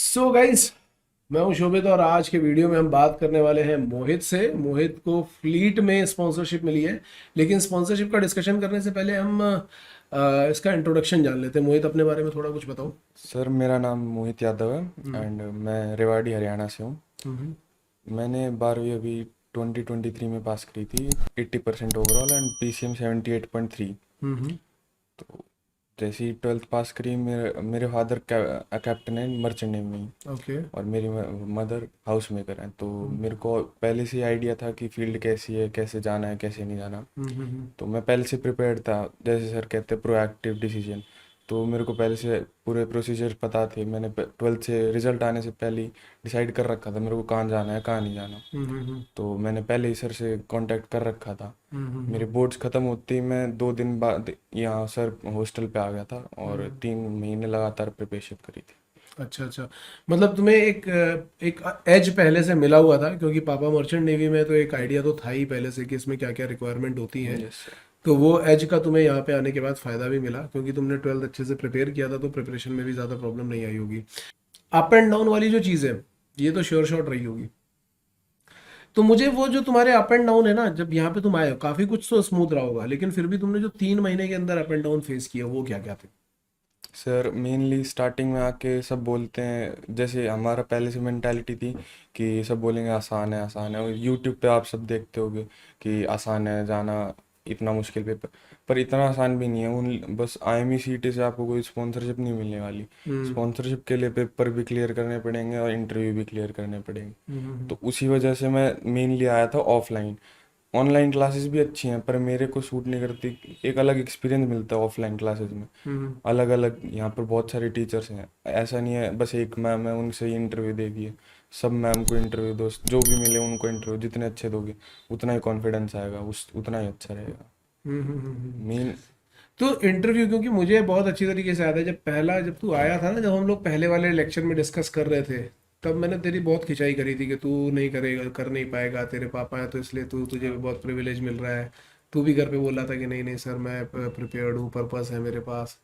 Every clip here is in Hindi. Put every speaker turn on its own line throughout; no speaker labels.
सो गाइस, मैं हूं शोभित और आज के वीडियो में हम बात करने वाले हैं मोहित से। मोहित को फ्लीट में स्पॉन्सरशिप मिली है, लेकिन स्पॉन्सरशिप का डिस्कशन करने से पहले हम इसका इंट्रोडक्शन जान लेते हैं। मोहित, अपने बारे में थोड़ा कुछ बताओ।
सर मेरा नाम मोहित यादव है
हम्म।
एंड मैं रेवाड़ी हरियाणा से हूँ।
हम्म।
मैंने 12वीं अभी 2023 में पास करी थी। 80% ओवरऑल एंड पीसीएम 78.3।
हम्म।
तो जैसे ही 12th पास करी मेरे मेरे फादर कैप्टन है मर्चेंट नेवी में।
ओके।
और मेरी मदर हाउस मेकर हैं, तो
हम्म।
मेरे को पहले से ही आइडिया था कि फील्ड कैसी है, कैसे जाना है, कैसे नहीं जाना।
हम्म।
तो मैं पहले से प्रिपेयर्ड था, जैसे सर कहते हैं प्रोएक्टिव डिसीजन। तो मेरे को पहले से पूरे प्रोसीजर पता थे। मैंने 12th से रिजल्ट आने से पहले ही डिसाइड कर रखा था मेरे को कहाँ जाना है, कहाँ नहीं जाना।
हम्म।
तो मैंने पहले ही सर से कांटेक्ट कर रखा था।
हम्म।
मेरे बोर्ड्स ख़त्म होते ही मैं 2 दिन बाद यहाँ सर हॉस्टल पे आ गया था और
हम्म।
3 महीने लगातार प्रिपरेशन करी थी।
अच्छा अच्छा। मतलब तुम्हें एक एज पहले से मिला हुआ था, क्योंकि पापा मर्चेंट नेवी में, तो एक आइडिया तो था ही पहले से कि इसमें क्या क्या रिक्वायरमेंट होती है।
Yes sir.
तो वो एज का तुम्हें यहाँ पे आने के बाद फायदा भी मिला, क्योंकि तुमने 12th अच्छे से प्रिपेयर किया था, तो प्रिपरेशन में भी ज़्यादा प्रॉब्लम नहीं आई होगी। अप एंड डाउन वाली जो चीज़ है, ये तो श्योर शॉट रही होगी। तो मुझे वो जो तुम्हारे अप एंड डाउन है ना, जब यहाँ पे तुम आए हो, काफ़ी कुछ तो स्मूथ रहा होगा, लेकिन फिर भी तुमने जो 3 महीने के अंदर अप एंड डाउन फेस किया, वो क्या क्या थे?
सर मेनली स्टार्टिंग में आके सब बोलते हैं, जैसे हमारा पहले से मेंटालिटी थी कि सब बोलेंगे आसान है आसान है। और यूट्यूब पे आप सब देखते होगे कि आसान है जाना, इतना मुश्किल पेपर। पर इतना आसान भी नहीं है। उन बस आईएमई सीटी से आपको कोई स्पॉन्सरशिप नहीं मिलने वाली।
हम्म।
स्पॉन्सरशिप के लिए पेपर भी क्लियर करने पड़ेंगे और इंटरव्यू भी क्लियर करने पड़ेंगे।
हम्म।
तो उसी वजह से मैं मेनली आया था ऑफलाइन। ऑनलाइन क्लासेस भी अच्छी हैं पर मेरे को सूट नहीं करती। एक अलग एक्सपीरियंस मिलता है ऑफलाइन क्लासेस में।
हम्म।
अलग अलग यहाँ पर बहुत सारे टीचर्स हैं। ऐसा नहीं है बस एक मैम है उनसे ही इंटरव्यू देगी है। सब मैम को इंटरव्यू दो, जो भी मिले उनको इंटरव्यू। जितने अच्छे दोगे उतना ही कॉन्फिडेंस आएगा, उस उतना ही अच्छा रहेगा।
हम्म।
मेन।
तो इंटरव्यू, क्योंकि मुझे बहुत अच्छी तरीके से याद है, जब तू आया था ना, जब हम लोग पहले वाले लेक्चर में डिस्कस कर रहे थे, तब मैंने तेरी बहुत खिंचाई करी थी कि तू नहीं करेगा, कर नहीं पाएगा, तेरे पापा हैं तो इसलिए तुझे बहुत प्रिविलेज मिल रहा है। तू भी घर पे बोल रहा था कि नहीं नहीं सर, मैं प्रिपेयर्ड हूँ, पर्पस है मेरे पास।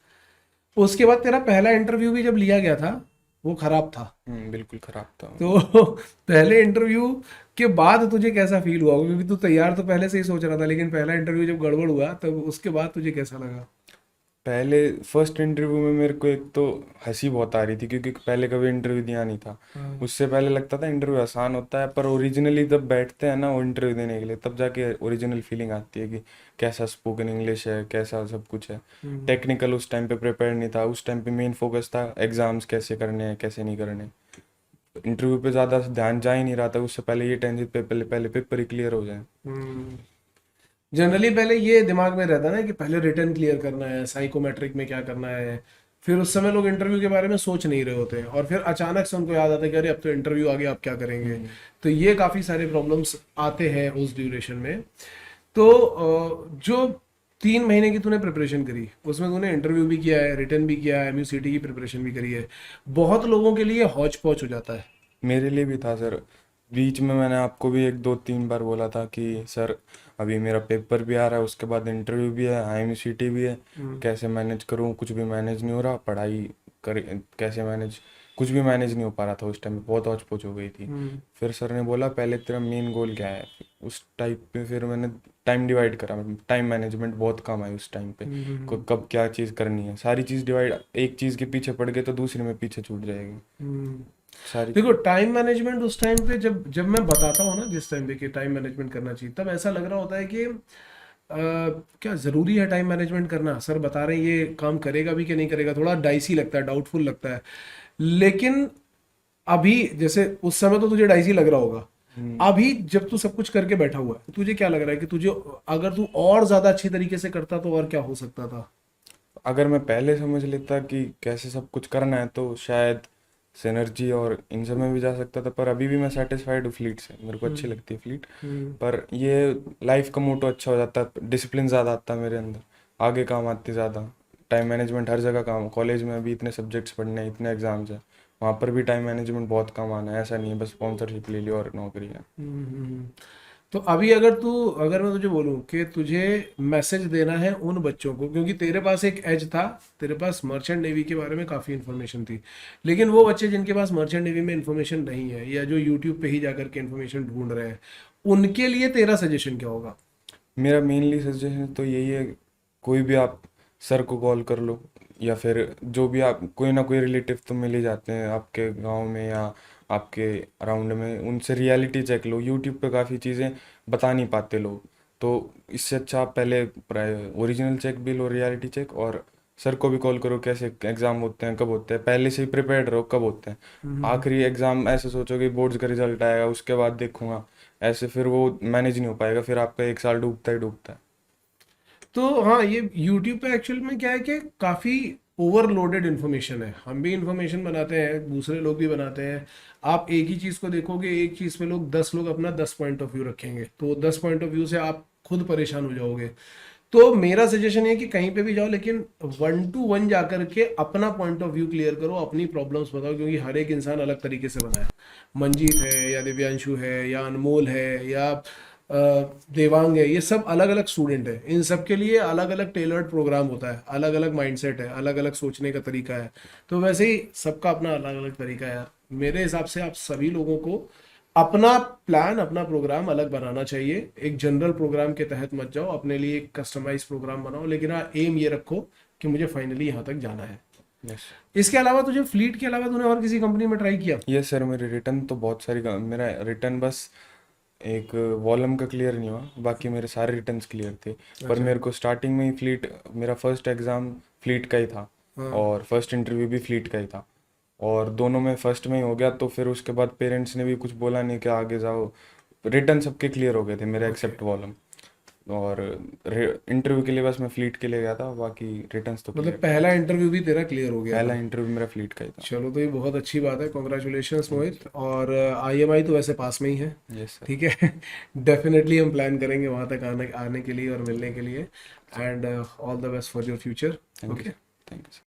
उसके बाद तेरा पहला इंटरव्यू भी जब लिया गया था, वो खराब था।
बिल्कुल ख़राब था।
तो पहले इंटरव्यू के बाद तुझे कैसा फील हुआ? क्योंकि तू तैयार तो पहले से ही सोच रहा था, लेकिन पहला इंटरव्यू जब गड़बड़ हुआ, तब उसके बाद तुझे कैसा लगा?
पहले फर्स्ट इंटरव्यू में मेरे को एक तो हंसी बहुत आ रही थी क्योंकि पहले कभी इंटरव्यू दिया नहीं था।
हाँ।
उससे पहले लगता था इंटरव्यू आसान होता है, पर ओरिजिनली जब बैठते हैं ना वो इंटरव्यू देने के लिए, तब जाके ओरिजिनल फीलिंग आती है कि कैसा स्पोकन इंग्लिश है, कैसा सब कुछ है।
हम्म।
टेक्निकल उस टाइम पे प्रिपेयर नहीं था। उस टाइम पे मेन फोकस था एग्जाम्स कैसे करने हैं कैसे नहीं करने। इंटरव्यू पे ज़्यादा ध्यान जा ही नहीं रहा था। उससे पहले ये टेंशन पे पहले पहले पेपर ही क्लियर हो जाए।
हम्म। जनरली पहले ये दिमाग में रहता है ना कि पहले रिटर्न क्लियर करना है, साइकोमेट्रिक में क्या करना है। फिर उस समय लोग इंटरव्यू के बारे में सोच नहीं रहे होते हैं, और फिर अचानक से उनको याद आता है कि अरे अब तो इंटरव्यू आ गया, अब क्या करेंगे।
हम्म।
तो ये काफ़ी सारे प्रॉब्लम्स आते हैं उस ड्यूरेशन में। तो जो 3 महीने की तूने प्रिपरेशन करी, उसमें तूने इंटरव्यू भी किया है, रिटर्न भी किया है, एमयूसीटी की प्रिपरेशन भी करी है। बहुत लोगों के लिए हौच पौच हो जाता है।
मेरे लिए भी था सर। बीच में मैंने आपको भी 1 2 3 बार बोला था कि सर अभी मेरा पेपर भी आ रहा है, उसके बाद इंटरव्यू भी है, आईएमसीटी भी है।
हम्म।
कैसे मैनेज करूँ, कुछ भी मैनेज नहीं हो रहा। पढ़ाई कर कैसे मैनेज, कुछ भी मैनेज नहीं हो पा रहा था। उस टाइम बहुत हौच पौच हो गई थी।
हम्म।
फिर सर ने बोला पहले तेरा मेन गोल क्या है। उस टाइप पे फिर मैंने टाइम डिवाइड करा। टाइम मैनेजमेंट बहुत कम आई उस टाइम पे। कब क्या चीज़ करनी है, सारी चीज़ डिवाइड। एक चीज़ के पीछे पड़ गए तो दूसरे में पीछे छूट जाएगी
हम्म।
सारी
देखो,
चीज़।
टाइम मैनेजमेंट उस टाइम पे, जब जब मैं बताता हूँ ना, जिस टाइम पे कि टाइम मैनेजमेंट करना चाहिए, तब ऐसा लग रहा होता है कि क्या ज़रूरी है टाइम मैनेजमेंट करना? सर बता रहे हैं ये काम करेगा भी कि नहीं करेगा, थोड़ा डाइसी लगता है, डाउटफुल लगता है। लेकिन अभी, जैसे उस समय तो तुझे डाइसी लग रहा होगा,
हम्म।
अभी जब तू सब कुछ करके बैठा हुआ है, तो तुझे क्या लग रहा है कि तुझे, अगर तू और ज़्यादा अच्छी तरीके से करता तो और क्या हो सकता था?
अगर मैं पहले समझ लेता कि कैसे सब कुछ करना है तो शायद सिनर्जी और इन सब में भी जा सकता था। पर अभी भी मैं सेटिस्फाइड हूँ फ्लीट से, मेरे को अच्छी
हम्म।
लगती है फ्लीट।
हम्म।
पर ये लाइफ का मोटो अच्छा हो जाता, डिसिप्लिन ज़्यादा आता मेरे अंदर, आगे काम आती ज़्यादा। टाइम मैनेजमेंट हर जगह काम। कॉलेज में भी इतने सब्जेक्ट्स पढ़ने हैं, इतने एग्जाम्स हैं, वहाँ पर भी टाइम मैनेजमेंट बहुत काम आना है। ऐसा नहीं है बस स्पॉन्सरशिप ले ली और नौकरी है।
हम्म। तो अभी अगर मैं तुझे बोलूं कि तुझे मैसेज देना है उन बच्चों को, क्योंकि तेरे पास एक एज था, तेरे पास मर्चेंट नेवी के बारे में काफ़ी इन्फॉर्मेशन थी, लेकिन वो बच्चे जिनके पास मर्चेंट नेवी में इन्फॉर्मेशन नहीं है या जो यूट्यूब पे ही जाकर के इन्फॉर्मेशन ढूंढ रहे हैं, उनके लिए तेरा सजेशन क्या होगा?
मेरा मेनली सजेशन तो यही है, कोई भी आप सर को कॉल कर लो, या फिर जो भी आप, कोई ना कोई रिलेटिव तो मिल ही जाते हैं आपके गांव में या आपके अराउंड में, उनसे रियलिटी चेक लो। यूट्यूब पे काफ़ी चीज़ें बता नहीं पाते लोग, तो इससे अच्छा आप पहले ओरिजिनल चेक भी लो, रियलिटी चेक, और सर को भी कॉल करो कैसे एग्ज़ाम होते हैं, कब होते हैं, पहले से ही प्रिपेयर्ड रहो कब होते हैं। आखिरी एग्ज़ाम ऐसे सोचो कि बोर्ड्स का रिजल्ट आएगा उसके बाद देखूंगा, ऐसे फिर वो मैनेज नहीं हो पाएगा, फिर आपका एक साल डूबता ही डूबता है।
तो हाँ, ये यूट्यूब पे एक्चुअल में क्या है कि काफ़ी ओवरलोडेड इन्फॉर्मेशन है। हम भी इन्फॉर्मेशन बनाते हैं, दूसरे लोग भी बनाते हैं। आप एक ही चीज़ को देखोगे, एक चीज़ पे लोग 10 लोग अपना 10 पॉइंट ऑफ व्यू रखेंगे, तो 10 पॉइंट ऑफ व्यू से आप खुद परेशान हो जाओगे। तो मेरा सजेशन है कि कहीं पे भी जाओ, लेकिन 1 to 1 जाकर के अपना पॉइंट ऑफ व्यू क्लियर करो, अपनी प्रॉब्लम्स बताओ, क्योंकि हर एक इंसान अलग तरीके से बना है। मंजीत है या दिव्यांशु है या अनमोल है या अ, देवांग है, ये सब अलग अलग स्टूडेंट है। इन सब के लिए अलग अलग टेलर्ड प्रोग्राम होता है, अलग अलग माइंडसेट है, अलग अलग सोचने का तरीका है। तो वैसे ही सबका अपना अलग अलग तरीका है। मेरे हिसाब से आप सभी लोगों को अपना प्लान, अपना प्रोग्राम अलग बनाना चाहिए। एक जनरल प्रोग्राम के तहत मत जाओ, अपने लिए एक कस्टमाइज प्रोग्राम बनाओ, लेकिन हाँ, एम ये रखो कि मुझे फाइनली यहाँ तक जाना है।
यस।
इसके अलावा तुझे फ्लीट के अलावा तूने और किसी कंपनी में ट्राई किया?
यस सर, मेरे रिटर्न तो बहुत सारी मेरा रिटर्न बस एक वॉल्यूम का क्लियर नहीं हुआ, बाकी मेरे सारे रिटर्न्स क्लियर थे। पर
अच्छा।
मेरे को स्टार्टिंग में ही फ्लीट, मेरा फर्स्ट एग्ज़ाम फ्लीट का ही था,
हाँ।
और फर्स्ट इंटरव्यू भी फ्लीट का ही था, और दोनों में फर्स्ट में ही हो गया। तो फिर उसके बाद पेरेंट्स ने भी कुछ बोला नहीं कि आगे जाओ, रिटर्न सबके क्लियर हो गए थे मेरे
ओके।
Except volume. और इंटरव्यू के लिए बस मैं फ्लीट के लिए गया था, बाकी रिटर्न्स तो
मतलब
क्लियर थे।
पहला इंटरव्यू भी तेरा क्लियर हो गया
पहला
था?
इंटरव्यू मेरा फ्लीट का ही था।
चलो, तो ये बहुत अच्छी बात है, कॉन्ग्रेचुलेशंस
थैंक
मोहित। और आईएमआई तो वैसे पास में ही है।
यू। Yes sir.
ठीक है। डेफिनेटली हम प्लान करेंगे वहाँ तक आने आने के लिए और मिलने के लिए। And all the best for your future.
Thank you
okay.
Sir. Thank you sir.